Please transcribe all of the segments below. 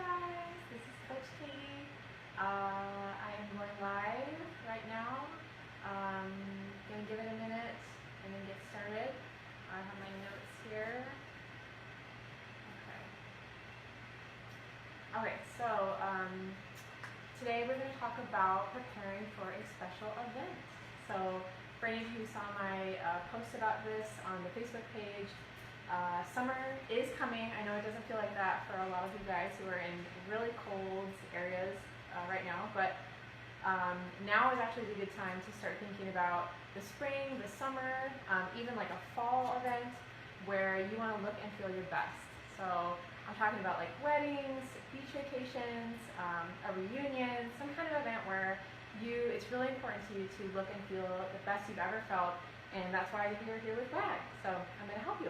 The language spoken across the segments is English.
guys, this is Coach Katie. I am going live right now. Gonna give it a minute and then get started. I have my notes here. Okay, so today we're going to talk about preparing for a special event. So for any of you who saw my post about this on the Facebook page, summer is coming. I know it doesn't feel like that for a lot of you guys who are in really cold areas right now, but now is actually a good time to start thinking about the spring, the summer, even like a fall event where you want to look and feel your best. So I'm talking about like weddings, beach vacations, a reunion, some kind of event where it's really important to you to look and feel the best you've ever felt, and that's why you're here with WAG. So I'm going to help you.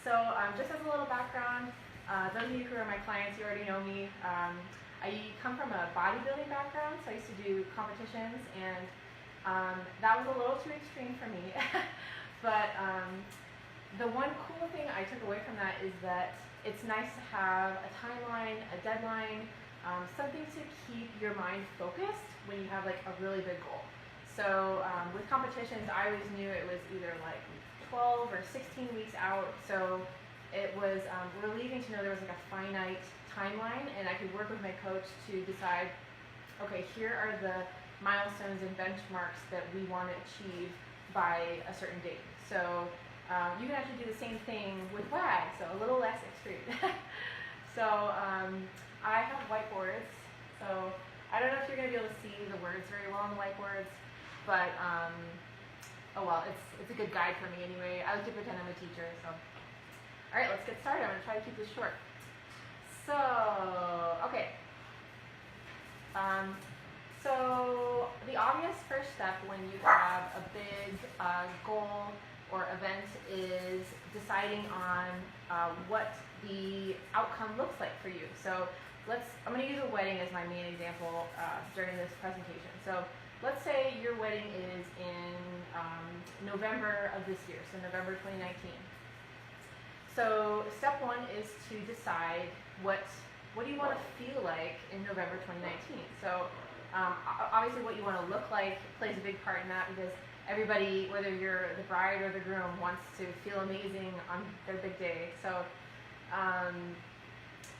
So just as a little background, those of you who are my clients, you already know me. I come from a bodybuilding background, so I used to do competitions, and that was a little too extreme for me. But the one cool thing I took away from that is that it's nice to have a timeline, a deadline, something to keep your mind focused when you have like a really big goal. So with competitions, I always knew it was either like 12 or 16 weeks out, so it was relieving to know there was like a finite timeline, and I could work with my coach to decide, okay, here are the milestones and benchmarks that we want to achieve by a certain date. So you can actually do the same thing with WAG, so a little less extreme. So I have whiteboards, so I don't know if you're going to be able to see the words very well on the whiteboards, but oh well, it's a good guide for me anyway. I like to pretend I'm a teacher, so. All right, let's get started. I'm going to try to keep this short. So, okay. So the obvious first step when you have a big goal or event is deciding on what the outcome looks like for you. So I'm going to use a wedding as my main example during this presentation. So let's say your wedding is in November of this year, so November 2019. So step one is to decide what do you want to feel like in November 2019. So obviously what you want to look like plays a big part in that, because everybody, whether you're the bride or the groom, wants to feel amazing on their big day. So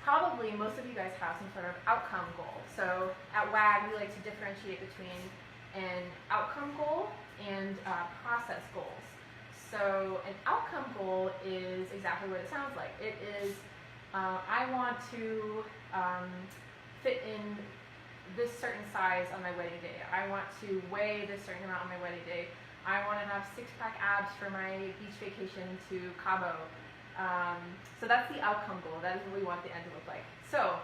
probably most of you guys have some sort of outcome goal. So at WAG, we like to differentiate between an outcome goal and process goals. So an outcome goal is exactly what it sounds like. It is, I want to fit in this certain size on my wedding day. I want to weigh this certain amount on my wedding day. I want to have six-pack abs for my beach vacation to Cabo. So that's the outcome goal. That is what we want the end to look like. So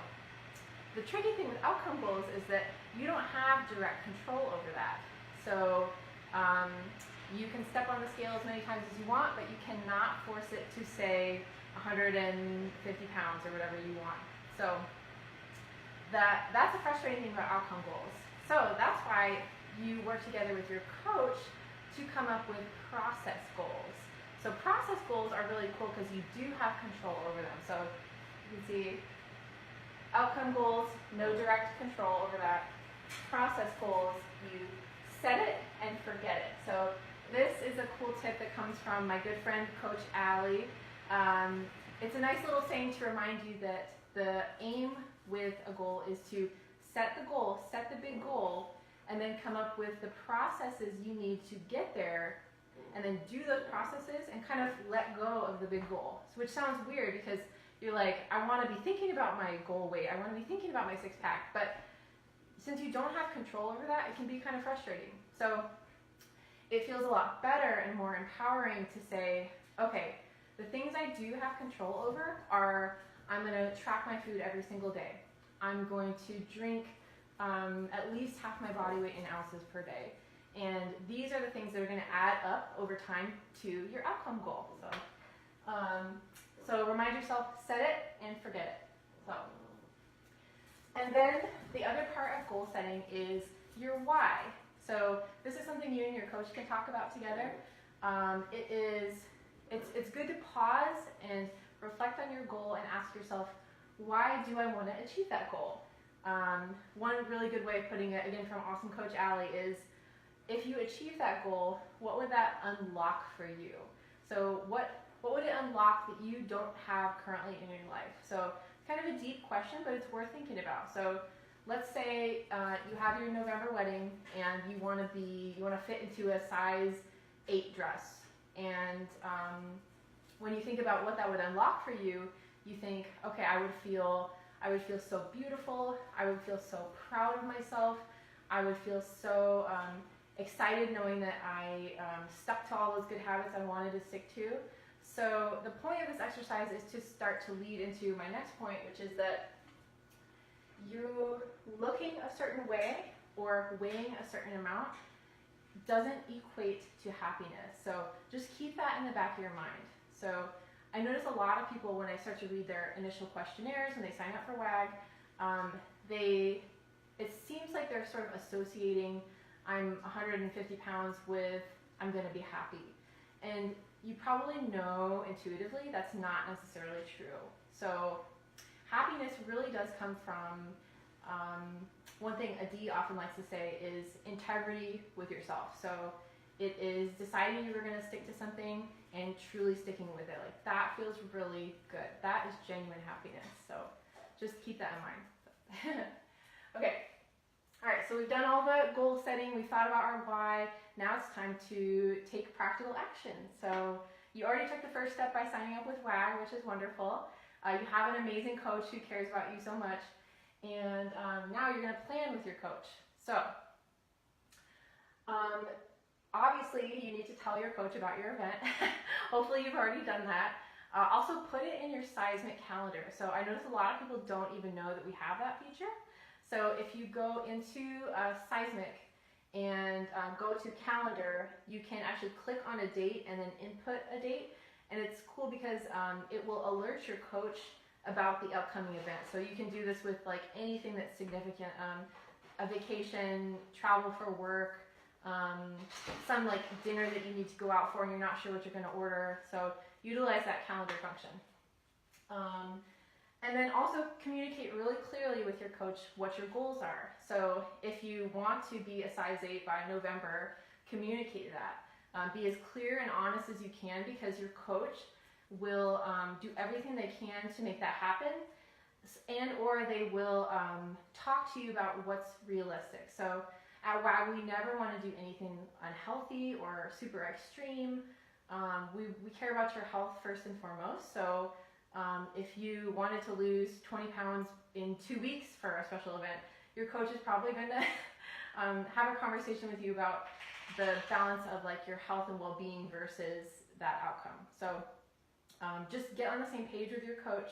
the tricky thing with outcome goals is that you don't have direct control over that. So you can step on the scale as many times as you want, but you cannot force it to say 150 pounds or whatever you want. So that's a frustrating thing about outcome goals. So that's why you work together with your coach to come up with process goals. So process goals are really cool because you do have control over them. So you can see outcome goals, no direct control over that. Process goals, you set it and forget it. So this is a cool tip that comes from my good friend, Coach Allie. It's a nice little saying to remind you that the aim with a goal is to set the goal, set the big goal, and then come up with the processes you need to get there, and then do those processes and kind of let go of the big goal. So, which sounds weird because you're like, I want to be thinking about my goal weight, I want to be thinking about my six-pack, but since you don't have control over that, it can be kind of frustrating. So it feels a lot better and more empowering to say, okay, the things I do have control over are, I'm going to track my food every single day. I'm going to drink at least half my body weight in ounces per day. And these are the things that are going to add up over time to your outcome goal. So remind yourself, set it and forget it. So, and then the other part of goal setting is your why. So this is something you and your coach can talk about together. It's good to pause and reflect on your goal and ask yourself, why do I want to achieve that goal? One really good way of putting it, again from awesome coach Allie, is if you achieve that goal, what would that unlock for you? So what would it unlock that you don't have currently in your life? So it's kind of a deep question, but it's worth thinking about. So let's say you have your November wedding and you want to fit into a size 8 dress. And when you think about what that would unlock for you, you think, okay, I would feel so beautiful. I would feel so proud of myself. I would feel so excited knowing that I stuck to all those good habits I wanted to stick to. So the point of this exercise is to start to lead into my next point, which is that you looking a certain way or weighing a certain amount doesn't equate to happiness. So just keep that in the back of your mind. So I notice a lot of people, when I start to read their initial questionnaires, when they sign up for WAG, it seems like they're sort of associating I'm 150 pounds with I'm going to be happy. And you probably know intuitively that's not necessarily true. So happiness really does come from, one thing Adi often likes to say is integrity with yourself. So it is deciding you're going to stick to something and truly sticking with it. Like that feels really good. That is genuine happiness. So just keep that in mind. Okay. All right, so we've done all the goal setting, we've thought about our why. Now it's time to take practical action. So you already took the first step by signing up with WAG, which is wonderful. You have an amazing coach who cares about you so much. And now you're going to plan with your coach. So obviously you need to tell your coach about your event. Hopefully you've already done that. Also put it in your Seismic calendar. So I notice a lot of people don't even know that we have that feature. So if you go into Seismic and go to calendar, you can actually click on a date and then input a date. And it's cool because it will alert your coach about the upcoming event. So you can do this with like anything that's significant, a vacation, travel for work, some like dinner that you need to go out for and you're not sure what you're going to order. So utilize that calendar function. And then also communicate really clearly with your coach what your goals are. So if you want to be a size 8 by November, communicate that. Be as clear and honest as you can because your coach will do everything they can to make that happen, and or they will talk to you about what's realistic. So at WAG, we never want to do anything unhealthy or super extreme. We care about your health first and foremost. So if you wanted to lose 20 pounds in 2 weeks for a special event, your coach is probably going to have a conversation with you about the balance of like your health and well-being versus that outcome. So just get on the same page with your coach,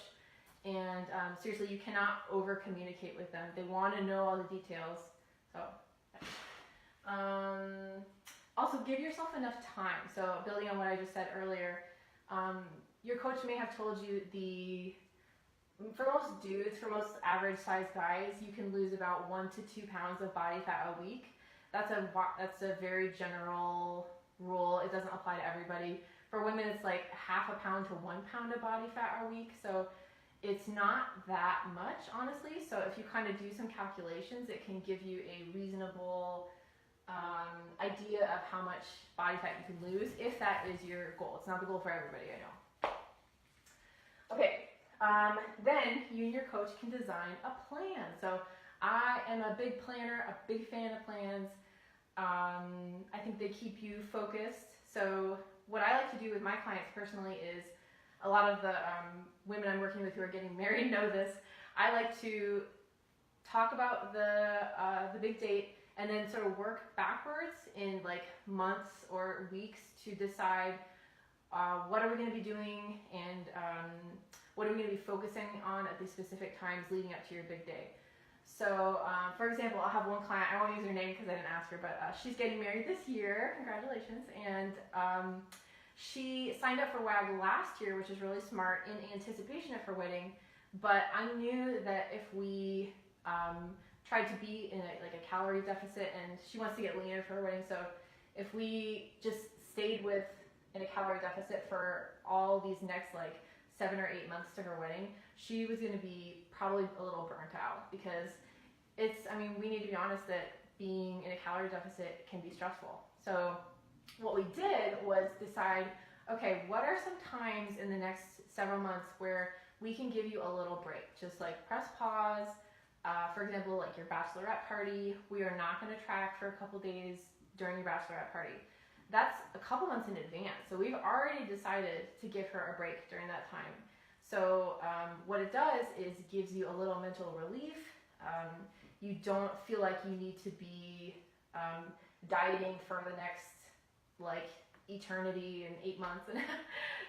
and seriously, you cannot over communicate with them. They want to know all the details. So also give yourself enough time. So building on what I just said earlier, your coach may have told you for most dudes, for most average size guys, you can lose about 1 to 2 pounds of body fat a week. That's a very general rule. It doesn't apply to everybody. For women, it's like half a pound to 1 pound of body fat a week. So it's not that much, honestly. So if you kind of do some calculations, it can give you a reasonable idea of how much body fat you can lose if that is your goal. It's not the goal for everybody, I know. Okay, then you and your coach can design a plan. So I am a big planner, a big fan of plans. I think they keep you focused. So what I like to do with my clients personally is, a lot of the women I'm working with who are getting married know this. I like to talk about the big date and then sort of work backwards in like months or weeks to decide what are we going to be doing and what are we going to be focusing on at these specific times leading up to your big day. So, for example, I'll have one client, I won't use her name because I didn't ask her, but she's getting married this year, congratulations, and she signed up for WAG last year, which is really smart, in anticipation of her wedding, but I knew that if we tried to be in a calorie deficit, and she wants to get leaner for her wedding, so if we just stayed in a calorie deficit for all these next like 7 or 8 months to her wedding, she was going to be probably a little burnt out because we need to be honest that being in a calorie deficit can be stressful. So what we did was decide, okay, what are some times in the next several months where we can give you a little break? Just like press pause. For example, like your bachelorette party, we are not going to track for a couple days during your bachelorette party. That's a couple months in advance. So we've already decided to give her a break during that time. So what it does is gives you a little mental relief. You don't feel like you need to be dieting for the next like eternity and 8 months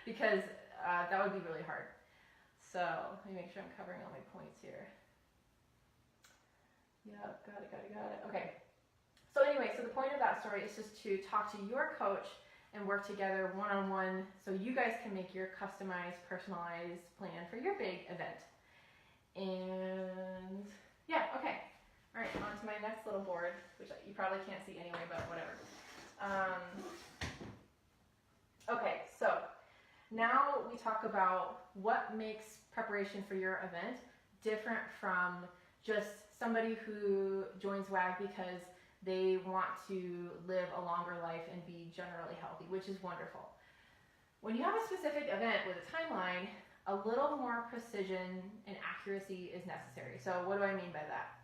because that would be really hard. So let me make sure I'm covering all my points here. Yeah, got it. Okay. So anyway, so the point of that story is just to talk to your coach and work together one-on-one so you guys can make your customized, personalized plan for your big event. And yeah, okay. All right, on to my next little board, which you probably can't see anyway, but whatever. Okay, so now we talk about what makes preparation for your event different from just somebody who joins WAG because they want to live a longer life and be generally healthy, which is wonderful. When you have a specific event with a timeline, a little more precision and accuracy is necessary. So what do I mean by that?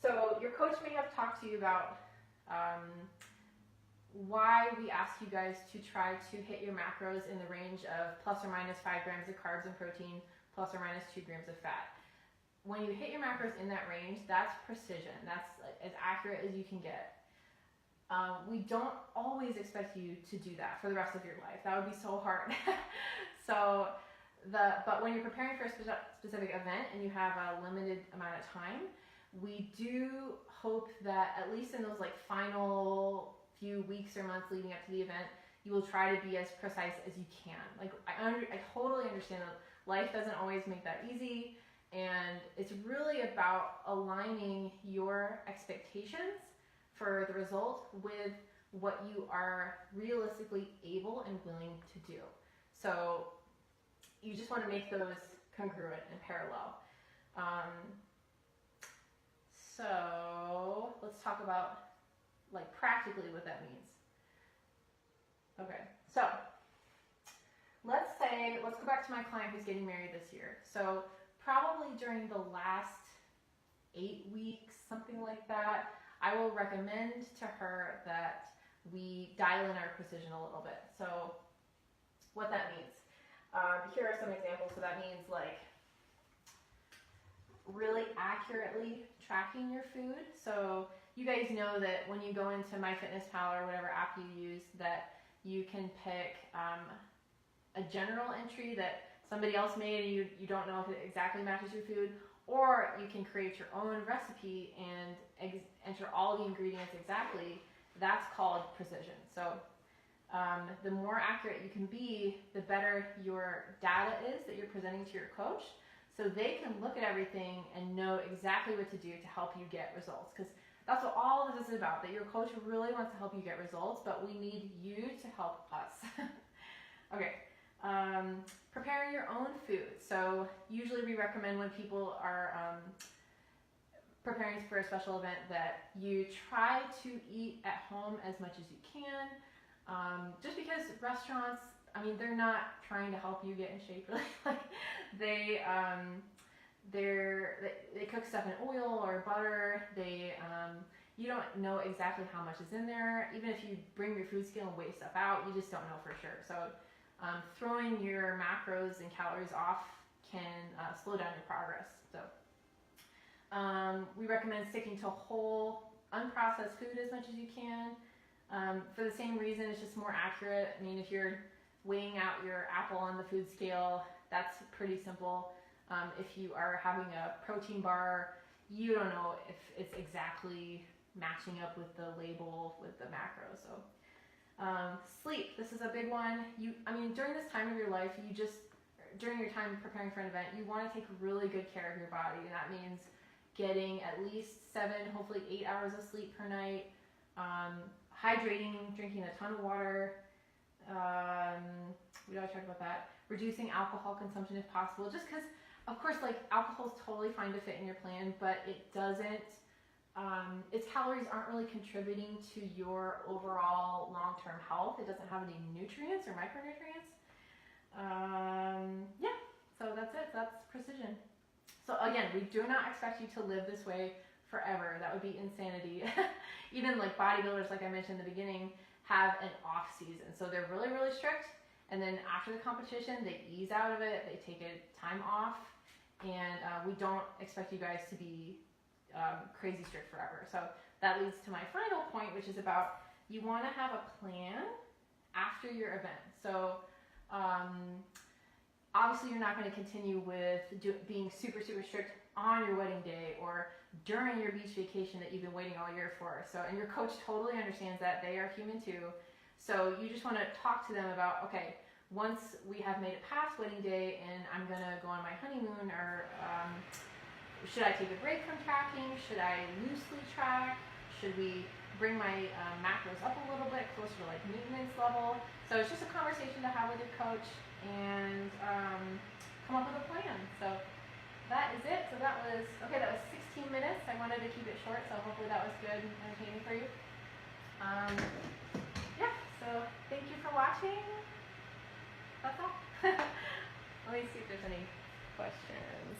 So your coach may have talked to you about why we ask you guys to try to hit your macros in the range of plus or minus 5 grams of carbs and protein, plus or minus 2 grams of fat. When you hit your macros in that range, that's precision. That's as accurate as you can get. We don't always expect you to do that for the rest of your life. That would be so hard. But when you're preparing for a specific event and you have a limited amount of time, we do hope that at least in those like final few weeks or months leading up to the event, you will try to be as precise as you can. Like I totally understand that life doesn't always make that easy. And it's really about aligning your expectations for the result with what you are realistically able and willing to do. So you just want to make those congruent and parallel. So let's talk about like practically what that means. Okay, so let's go back to my client who's getting married this year. So probably during the last 8 weeks, something like that, I will recommend to her that we dial in our precision a little bit. So what that means, here are some examples. So that means like really accurately tracking your food. So you guys know that when you go into MyFitnessPal or whatever app you use, that you can pick a general entry that somebody else made and you don't know if it exactly matches your food, or you can create your own recipe and enter all the ingredients exactly. That's called precision. So the more accurate you can be, the better your data is that you're presenting to your coach, so they can look at everything and know exactly what to do to help you get results. Because that's what all of this is about, that your coach really wants to help you get results, but we need you to help us. Okay. Preparing your own food. So usually we recommend when people are preparing for a special event that you try to eat at home as much as you can. Just because restaurants, they're not trying to help you get in shape. Really. Like they cook stuff in oil or butter. You don't know exactly how much is in there. Even if you bring your food scale and weigh stuff out, you just don't know for sure. So throwing your macros and calories off can slow down your progress. So we recommend sticking to whole, unprocessed food as much as you can. For the same reason, it's just more accurate. If you're weighing out your apple on the food scale, that's pretty simple. If you are having a protein bar, you don't know if it's exactly matching up with the label with the macros. So sleep, this is a big one. During this time of your life, during your time preparing for an event, you want to take really good care of your body. And that means getting at least 7, hopefully 8 hours of sleep per night, hydrating, drinking a ton of water, we always talk about that. Reducing alcohol consumption if possible, just because, of course, like alcohol is totally fine to fit in your plan, but it doesn't. Its calories aren't really contributing to your overall long-term health. It doesn't have any nutrients or micronutrients. Yeah, so that's it. That's precision. So again, we do not expect you to live this way forever. That would be insanity. Even like bodybuilders, like I mentioned in the beginning, have an off season. So they're really, really strict. And then after the competition, they ease out of it. They take a time off. And we don't expect you guys to be crazy strict forever. So that leads to my final point, which is about you want to have a plan after your event. So obviously you're not going to continue with being super, super strict on your wedding day or during your beach vacation that you've been waiting all year for. So, and your coach totally understands that. They are human too. So you just want to talk to them about, okay, once we have made it past wedding day and I'm going to go on my honeymoon, or should I take a break from tracking? Should I loosely track? Should we bring my macros up a little bit closer to like maintenance level? So it's just a conversation to have with your coach and come up with a plan. So that is it. So that was 16 minutes. I wanted to keep it short, so hopefully that was good and entertaining for you. Yeah, so thank you for watching. That's all. Let me see if there's any questions.